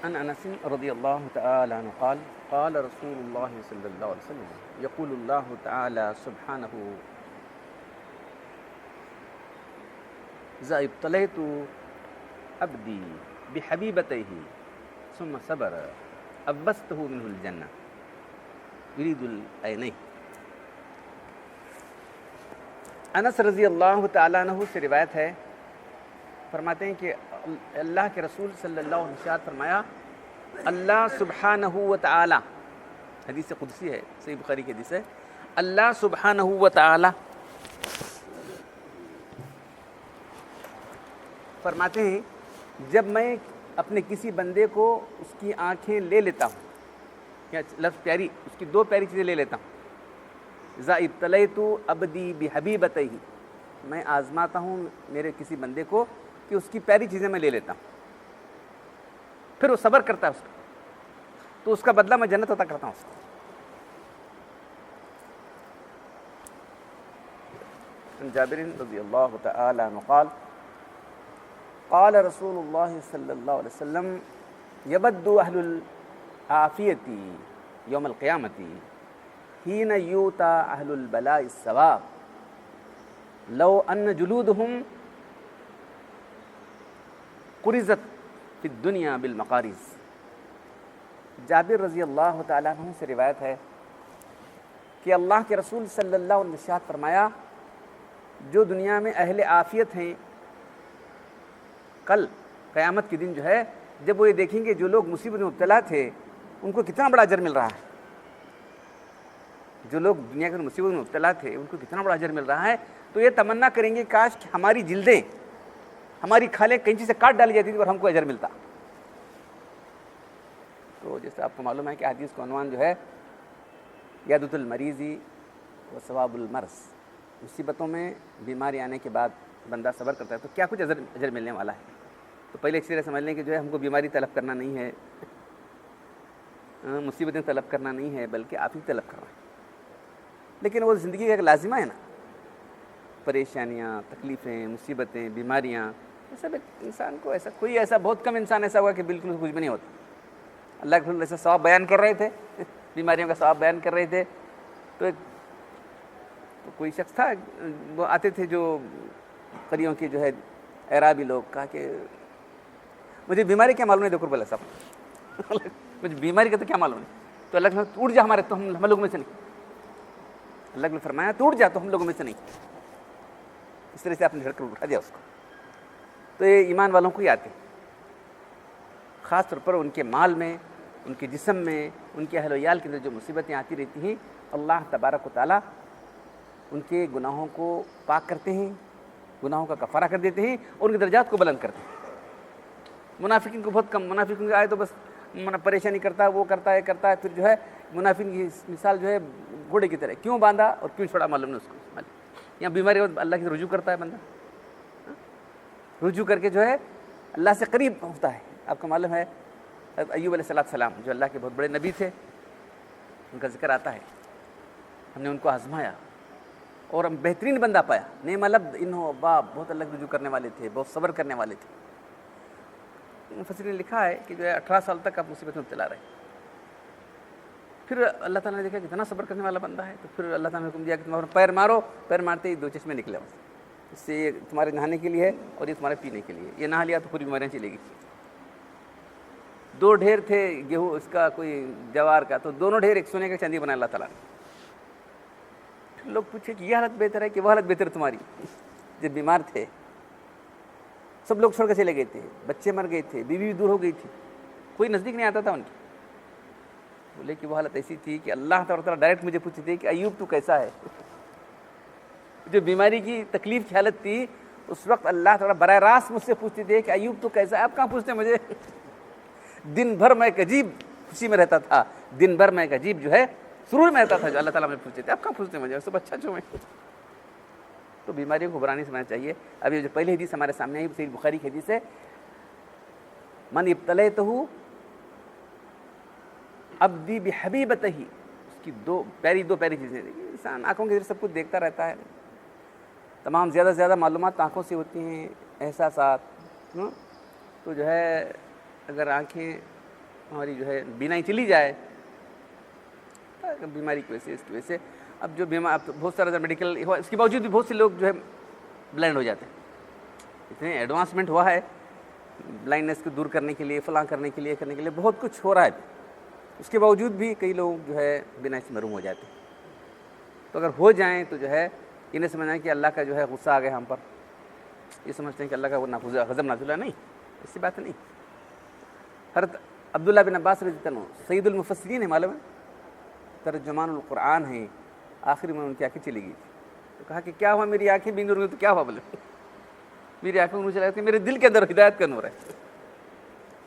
عن انس رضی اللہ تعالی عنہ قال قال رسول اللہ صلی اللہ علیہ وسلم یقول اللہ تعالی سبحانہ اذا ابتلیت عبدی بحبیبتہ ثم صبر ابستہ منہ الجنہ یرید العینین۔ انس رضی اللہ تعالیٰ عنہ سے روایت ہے، فرماتے ہیں کہ اللہ کے رسول صلی اللہ علیہ وسلم نے فرمایا، اللہ سبحانہ و تعالی، حدیث قدسی ہے، صحیح بخاری کی حدیث ہے، اللہ سبحانہ و تعالی فرماتے ہیں جب میں اپنے کسی بندے کو اس کی آنکھیں لے لیتا ہوں، یا لفظ پیاری، اس کی دو پیاری چیزیں لے لیتا ہوں، اذا ابتلیت عبدی بحبیبتہ، میں آزماتا ہوں میرے کسی بندے کو کہ اس کی پیاری چیزیں میں لے لیتا ہوں، پھر وہ صبر کرتا ہے اس کا، تو اس کا بدلہ میں جنت عطا کرتا ہوں اس کو۔ جابر رضی اللہ تعالی عنہ قال قال رسول اللہ صلی اللہ علیہ وسلم یبد اہل العافیۃ یوم القیامۃ حین یؤتی اہل البلاء الثواب لو ان جلودہم قرزت فی الدنیا بالمقارض۔ جابر رضی اللہ تعالیٰ عنہ سے روایت ہے کہ اللہ کے رسول صلی اللہ علیہ وسلم نے فرمایا، جو دنیا میں اہل عافیت ہیں، کل قیامت کے دن جو ہے جب وہ یہ دیکھیں گے جو لوگ مصیبت میں مبتلا تھے ان کو کتنا بڑا اجر مل رہا ہے، جو لوگ دنیا کے مصیبت میں مبتلا تھے ان کو کتنا بڑا اجر مل رہا ہے، تو یہ تمنا کریں گے کاش کہ ہماری جلدیں، ہماری کھالیں کینچی سے کاٹ ڈالی جاتی تھی اور ہم کو اجر ملتا۔ تو جیسے آپ کو معلوم ہے کہ حدیث کا عنوان جو ہے یادۃ المریض و ثواب المرض، مصیبتوں میں بیماری آنے کے بعد بندہ صبر کرتا ہے تو کیا کچھ اجر ملنے والا ہے۔ تو پہلے اچھی طرح سمجھ لیں کہ جو ہے ہم کو بیماری طلب کرنا نہیں ہے، مصیبتیں طلب کرنا نہیں ہے، بلکہ آپ ہی طلب کرنا ہے۔ لیکن وہ زندگی کا ایک لازمہ ہے نا، پریشانیاں، تکلیفیں، مصیبتیں، بیماریاں، یہ سب انسان کو کوئی ایسا بہت کم انسان ایسا ہوا کہ بالکل کچھ بھی نہیں ہوتا۔ اللہ کے رسول ایسا ثواب بیان کر رہے تھے، بیماریوں کا ثواب بیان کر رہے تھے، تو کوئی شخص تھا، وہ آتے تھے جو قریوں کے جو ہے اعرابی لوگ، کہا کہ مجھے بیماری کیا معلوم نہیں، دیکھو بلا صاحب مجھے بیماری کا تو کیا معلوم نہیں، تو اللہ کے رسول ٹوٹ جا ہمارے، تو ہم لوگوں میں سے نہیں، اللہ نے فرمایا ٹوٹ جا تو ہم لوگوں میں سے نہیں، اس طرح سے آپ نے جھڑ کر اٹھا دیا اس کو۔ تو یہ ایمان والوں کو ہی آتے، خاص طور پر ان کے مال میں، ان کے جسم میں، ان کے اہل و عیال کے اندر جو مصیبتیں آتی رہتی ہیں، اللہ تبارک و تعالیٰ ان کے گناہوں کو پاک کرتے ہیں، گناہوں کا کفارہ کر دیتے ہیں اور ان کے درجات کو بلند کرتے ہیں۔ منافقین کو بہت کم، منافقین آئے تو بس پریشانی کرتا ہے، وہ کرتا ہے کرتا ہے، پھر جو ہے منافقین کی مثال جو ہے گھوڑے کی طرح، کیوں باندھا اور کیوں چھوڑا معلوم نہیں اس کو۔ یہاں بیماری اللہ کی رجوع کرتا ہے بندہ، رجوع کر کے جو ہے اللہ سے قریب ہوتا ہے۔ آپ کو معلوم ہے ایوب علیہ السلام جو اللہ کے بہت بڑے نبی تھے، ان کا ذکر آتا ہے، ہم نے ان کو آزمایا اور ہم بہترین بندہ پایا، نعم العبد انہ باب، بہت اللہ کی رجوع کرنے والے تھے، بہت صبر کرنے والے تھے۔ مفسرین نے لکھا ہے کہ جو ہے 18 سال تک آپ مصیبت میں مبتلا رہے، پھر اللہ تعالیٰ نے دیکھا کہ اتنا صبر کرنے والا بندہ ہے، تو پھر اللہ تعالیٰ نے حکم دیا کہ تمہارا پیر مارو، پیر مارتے ہی 2 چشمے نکلے، اس سے یہ تمہارے نہانے کے لیے ہے اور یہ تمہارے پینے کے لیے، یہ نہا لیا تو پوری بیماریاں چلے گی۔ 2 ڈھیر تھے گیہوں اس کا کوئی جوار کا، تو دونوں ڈھیر ایک سونے کا چاندی بنایا اللہ تعالیٰ نے۔ لوگ پوچھے کہ یہ حالت بہتر ہے کہ وہ حالت بہتر تمہاری؟ جب بیمار تھے سب لوگ چھوڑ کے چلے گئے تھے، بچے مر گئے تھے، بیوی بھی دور ہو گئی تھی، کوئی نزدیک نہیں آتا تھا ان کی، بولے کہ وہ حالت ایسی تھی کہ اللہ تعالیٰ ڈائریکٹ مجھے پوچھتے تھے کہ ایوب تو کیسا ہے؟ جو بیماری کی تکلیف کی حالت تھی اس وقت اللہ تعالیٰ براہ راست مجھ سے پوچھتے تھے کہ ایوب تو کیسا ہے؟ آپ کہاں پوچھتے مجھے؟ دن بھر میں ایک عجیب خوشی میں رہتا تھا، دن بھر میں ایک عجیب جو ہے سرور میں رہتا تھا، جو اللہ تعالیٰ مجھے پوچھتے تھے، آپ کہاں پوچھتے مجھے؟ سب اچھا جو میں تو بیماریوں کو برا نہیں سمجھنا چاہیے۔ ابھی جو پہلی حدیث ہمارے سامنے آئی صحیح بخاری کی حدیث ہے، من ابتلیتہ عبدی بحبیبتہ، اس کی دو پیاری چیزیں، انسان آنکھوں کے ذریعے سب کچھ دیکھتا رہتا ہے، تمام زیادہ سے زیادہ معلومات آنکھوں سے ہوتی ہیں، احساسات، تو جو ہے اگر آنکھیں ہماری جو ہے بینائی چلی جائے بیماری کی وجہ سے، اس کی وجہ سے اب جو بیمار بہت سارا میڈیکل ہوا، اس کے باوجود بھی بہت سے لوگ جو ہے بلائنڈ ہو جاتے ہیں. اتنے ایڈوانسمنٹ ہوا ہے بلائنڈنس کو دور کرنے کے لیے، فلاں کرنے کے لیے بہت کچھ ہو رہا ہے. اس کے باوجود بھی کئی لوگ جو ہے بینائی سے محروم ہو جاتے ہیں. تو اگر ہو جائیں تو جو ہے انہیں سمجھنا ہے کہ اللہ کا جو ہے غصہ آ گیا ہم پر، یہ سمجھتے ہیں کہ اللہ کا وہ غضب نازل ہے. نہیں، ایسی بات نہیں. حضرت عبداللہ بن عباس رضی اللہ عنہ سید المفسرین ہے، معلوم ہے، ترجمان القرآن ہیں. آخری میں ان کی آنکھیں چلی گئی تھی تو کہا کہ کیا ہوا، میری آنکھیں بند ہو گئی تو کیا ہوا؟ بولے میری آنکھوں میں چلا گیا، میرے دل کے اندر ہدایت کا نور ہے،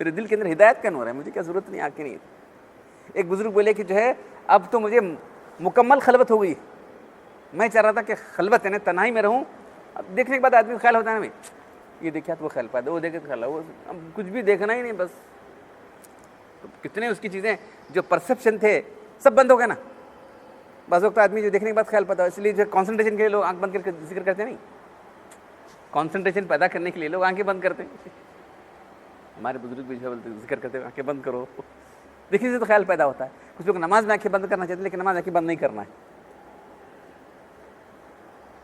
میرے دل کے اندر ہدایت کا نور ہے، مجھے کیا ضرورت نہیں آنکھیں نہیں. ایک بزرگ بولے کہ جو ہے اب تو مجھے مکمل خلوت ہو گئی، میں چاہ رہا تھا کہ خلوت یعنی تنہائی میں رہوں. اب دیکھنے کے بعد آدمی کو خیال ہوتا ہے نا، بھائی یہ دیکھا تو وہ خیال پاتا، وہ دیکھے تو خیال، وہ اب کچھ بھی دیکھنا ہی نہیں بس. تو کتنے اس کی چیزیں جو پرسیپشن تھے سب بند ہو گئے نا. بعض وقت آدمی جو دیکھنے کے بعد خیال پاتا ہے، اس لیے جو کانسنٹریشن کے لیے لوگ آنکھ بند کر کے ذکر کرتے نہیں، کانسنٹریشن پیدا کرنے کے لیے لوگ آنکھیں بند کرتے ہیں. ہمارے بزرگ بھی جو بولتے ذکر کرتے ہیں آنکھیں بند کرو، دیکھنے سے تو خیال پیدا ہوتا ہے. کچھ لوگ نماز میں آنکھیں بند کرنا چاہتے ہیں لیکن نماز آنکھیں بند نہیں کرنا ہے.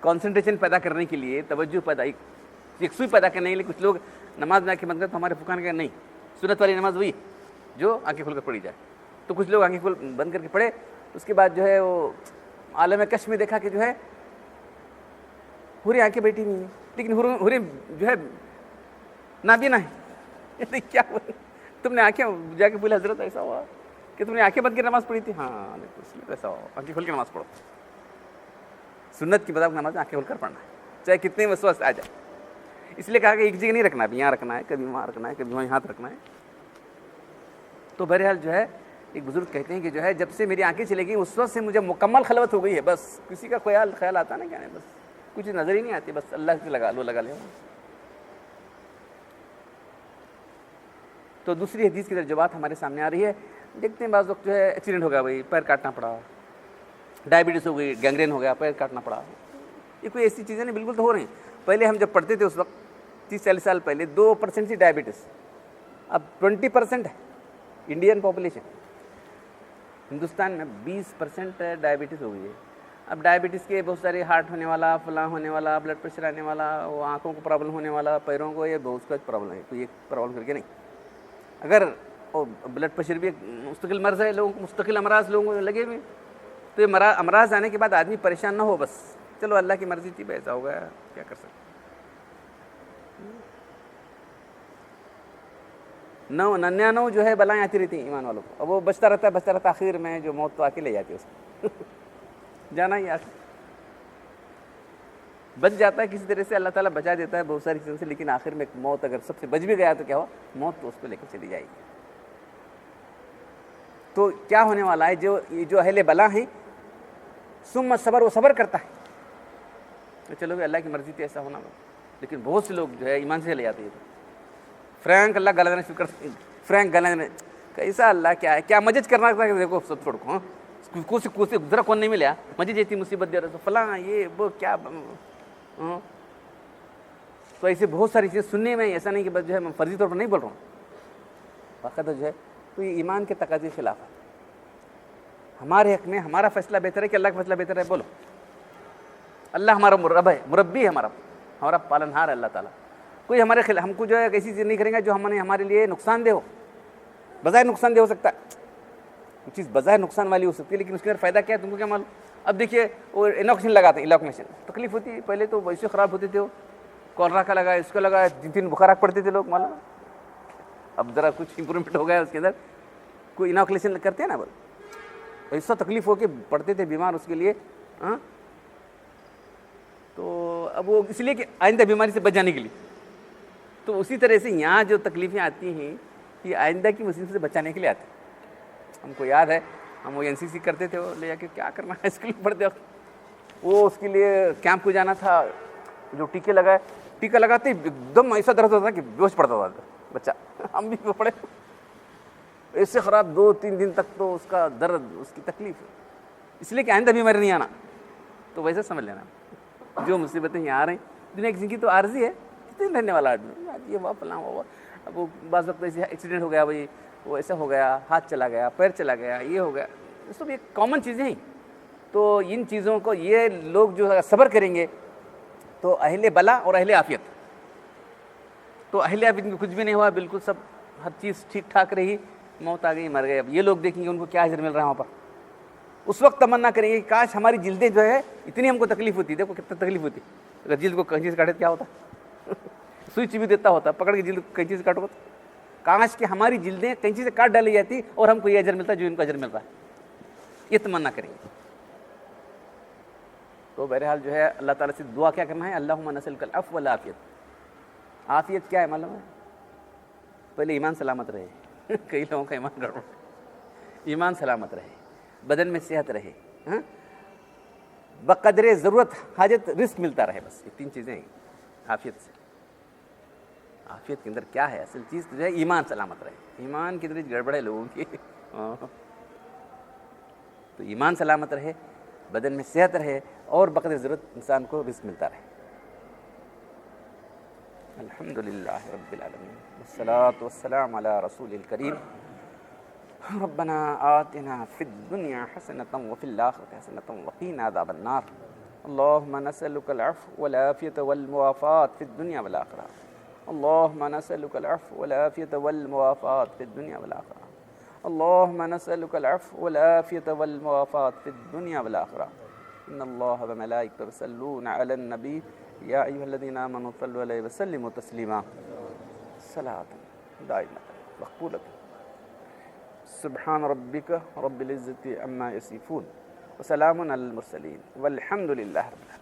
کانسنٹریشن پیدا کرنے کے لیے، توجہ پیدا، یکسوئی پیدا کرنے کے لیے کچھ لوگ نماز میں آنکھیں بند کرتے. تو ہمارے فقہاء نے کہا نہیں، سنت والی نماز وہی جو آنکھیں کھول کر پڑھی جائے. تو کچھ لوگ آنکھیں بند کر کے پڑھے. اس کے بعد جو ہے وہ عالم کشف میں دیکھا کہ جو ہے حوریں آنکھیں بیٹھی ہوئی ہیں لیکن حوریں جو ہے نابینا ہے. کیا تم نے آنکھیں جا کے بولے حضرت ایسا ہوا کہ تم نے آنکھیں بند کر نماز پڑھی تھی؟ ہاں اس لیے ایسا ہوا، آنکھیں کھول کے نماز پڑھو. سنت کی مطابق نماز آنکھیں کھول کر پڑھنا ہے چاہے کتنے وسوسے آ جائے. اس لیے کہا کہ ایک جگہ نہیں رکھنا، اب یہاں رکھنا ہے، کبھی وہاں رکھنا ہے، کبھی وہاں ہاتھ رکھنا ہے. تو بہرحال جو ہے ایک بزرگ کہتے ہیں کہ جو ہے جب سے میری آنکھیں چلے گئی اس وقت سے مجھے مکمل خلوت ہو گئی ہے. بس کسی کا خیال آتا نا کیا نہیں، بس کچھ نظر ہی نہیں آتی، بس اللہ سے لگا لے. تو دوسری حدیث کی جو بات ہمارے سامنے آ رہی ہے، دیکھتے ہیں بعض وقت جو ہے ایکسیڈنٹ ہو گیا، بھائی پیر کاٹنا پڑا، ڈائبٹیز ہو گئی، گینگرین ہو گیا، پیر کاٹنا پڑا. یہ کوئی ایسی چیزیں نہیں، بالکل تو ہو رہی ہیں. پہلے ہم جب پڑھتے تھے اس وقت 30-40 سال پہلے 2% تھی ڈائبٹیز، اب 20% ہے. انڈین پاپولیشن ہندوستان میں 20% ڈائبٹیز ہو گئی ہے. اب ڈائبٹیز کے بہت سارے ہارٹ ہونے والا، فلاں ہونے والا، بلڈ پریشر آنے والا، وہ آنکھوں کو پرابلم ہونے والا، پیروں کو، یہ بہت کچھ پرابلم ہے. کوئی ایک پرابلم کر کے نہیں. اگر بلڈ پریشر بھی ایک مستقل مرض ہے، لوگوں کو مستقل امراض لوگوں کو لگے ہوئے، تو یہ امراض آنے کے بعد آدمی پریشان نہ ہو، بس چلو اللہ کی مرضی تھی، ایسا ہو گیا، کیا کر سکتے. 99 جو ہے بلائیں آتی رہتی ہیں ایمان والوں کو، اب وہ بچتا رہتا آخر میں جو موت تو آ کے لے جاتی ہے اس کو. جانا ہی آخر بچ جاتا ہے کسی طرح سے، اللہ تعالیٰ بچا دیتا ہے بہت ساری چیزوں سے، لیکن آخر میں موت اگر سب سے بچ بھی گیا تو کیا ہوا، موت تو اس کو لے کے چلی جائے گی. تو کیا ہونے والا ہے، جو اہل بلا ہیں، ثم صبر، وہ صبر کرتا ہے تو چلو بھی اللہ کی مرضی تھی ایسا ہونا. لیکن بہت سے لوگ جو ہے ایمان سے لے جاتے ہیں، فرینک اللہ گالا دینا شروع کرتے ہیں، فرینک گالا دینا، کیسا اللہ کیا ہے، کیا مجد کرنا تھا کہ دیکھو سب چھوڑ کو، کوئی دوسرا کون نہیں ملا، مجھے جیتی مصیبت دے رہا تو فلاں یہ وہ کیا. تو ایسے بہت ساری چیزیں سننے میں، ایسا نہیں کہ بس جو ہے میں فرضی طور پر نہیں بول رہا ہوں، باقاعدہ جو ہے تو یہ ایمان کے تقاضے کے خلاف ہے. ہمارے حق میں ہمارا فیصلہ بہتر ہے کہ اللہ کا فیصلہ بہتر ہے؟ بولو. اللہ ہمارا رب ہے، مربی ہے، ہمارا پالنہار ہے اللہ تعالیٰ. کوئی ہمارے خلاف ہم کو جو ہے ایسی چیز نہیں کریں گا جو ہمارے لیے نقصان دہ ہو. بظاہر نقصان دہ ہو سکتا ہے، کچھ چیز بظاہر نقصان والی ہو سکتی ہے، لیکن اس کے اندر فائدہ کیا ہے تم کو کیا معلوم. اب دیکھیے وہ انوکسین لگاتے ہیں، الاکنیشن تکلیف ہوتی ہے، پہلے تو ویسے خراب ہوتے تھے، وہ کولرا کا لگا، اس کا لگا، 3 بخارات پڑتے تھے لوگ معلوم. اب ذرا کچھ امپرومنٹ ہو گیا اس کے اندر، کوئی انوکلیشن کرتے ہیں نا، بس ایسا تکلیف ہو کے پڑتے تھے بیمار اس کے لیے. تو اب وہ اس لیے کہ آئندہ بیماری سے بچ جانے کے لیے. تو اسی طرح سے یہاں جو تکلیفیں آتی ہیں یہ آئندہ کی مصیبت سے بچانے کے لیے آتی ہیں. ہم کو یاد ہے ہم وہ NCC کرتے تھے، وہ لے جا کے کیا کرنا ہے اسکول پڑھتے وقت، وہ اس کے لیے کیمپ کو جانا تھا، جو ٹیکہ لگاتے ایک دم ایسا درد ہوتا تھا کہ بیہوش پڑتا تھا بچہ. ہم بھی پڑے ایسے خراب 2-3 دن تک، تو اس کا درد، اس کی تکلیف، اس لیے کہ آئندہ بیماری نہیں آنا. تو ویسے سمجھ لینا جو مصیبتیں یہاں آ رہی ہیں، دنیا کی زندگی تو عارضی ہے، کتنے رہنے والا آدمی، یہ وہ فلاں ہوا. اب وہ بعض وقت ایسے ایکسیڈنٹ ہو گیا، بھائی وہ ایسا ہو گیا، ہاتھ چلا گیا، پیر چلا گیا، یہ ہو گیا، یہ سب ایک کامن چیزیں ہیں. تو ان چیزوں کو یہ لوگ جو صبر کریں گے تو اہل بلا اور اہل عافیت. تو اہل عافیت کو کچھ بھی نہیں ہوا، بالکل سب ہر چیز ٹھیک ٹھاک رہی، موت آ گئی، مر گئے. اب یہ لوگ دیکھیں گے ان کو کیا اجر مل رہا ہے وہاں پر. اس وقت تمنا کریں گے کہ کاش ہماری جلدیں جو ہے اتنی ہم کو تکلیف ہوتی. دیکھو کتنا تکلیف ہوتی، اگر جلد کو کینچی سے کاٹے کیا ہوتا سوئی چی بھی دیتا ہوتا، پکڑ کے جلد کینچی سے کاٹو گا. کاش کہ ہماری جلدیں کینچی سے کاٹ ڈالی جاتی اور ہم کو یہ اجر ملتا جو ان کو اجر مل رہا ہے. یہ تمنا کریں گے. تو بہرحال جو ہے اللہ تعالیٰ سے دعا کیا کرنا ہے، اللہم نسألک العفو والعافیت. عافیت کیا ہے معلوم ہے؟ پہلے ایمان سلامت رہے. کئی لوگوں کا ایمان گڑبڑ، ایمان سلامت رہے، بدن میں صحت رہے، بقدر ضرورت حاجت رزق ملتا رہے. بس یہ تین چیزیں ہیں عافیت سے. عافیت کے اندر کیا ہے؟ اصل چیز تو جو ہے ایمان سلامت رہے. ایمان کی طرح گڑبڑ ہے لوگوں کی. تو ایمان سلامت رہے، بدن میں صحت رہے، اور بقدر ضرورت انسان کو رزق ملتا رہے. الحمدللہ رب العالمین والصلاة والسلام علی رسول الکریم. ربنا آتنا فی الدنیا حسنة وفی الآخرة حسنة وقنا عذاب النار. اللهم نسألك العفو والعافية والمعافاة في الدنيا والآخرة. اللهم نسألك العفو والعافية والمعافاة في الدنيا والآخرة. اللهم نسألك العفو والعافية والمعافاة في الدنيا والآخرة. إن الله وملائكته يصلون على النبي يا أيها الذين آمنوا صلوا عليه وسلموا تسليما. صلاة دائمة مقبولة. سبحان ربك رب العزة عما يصفون وسلام على المرسلين والحمد لله رب العالمين.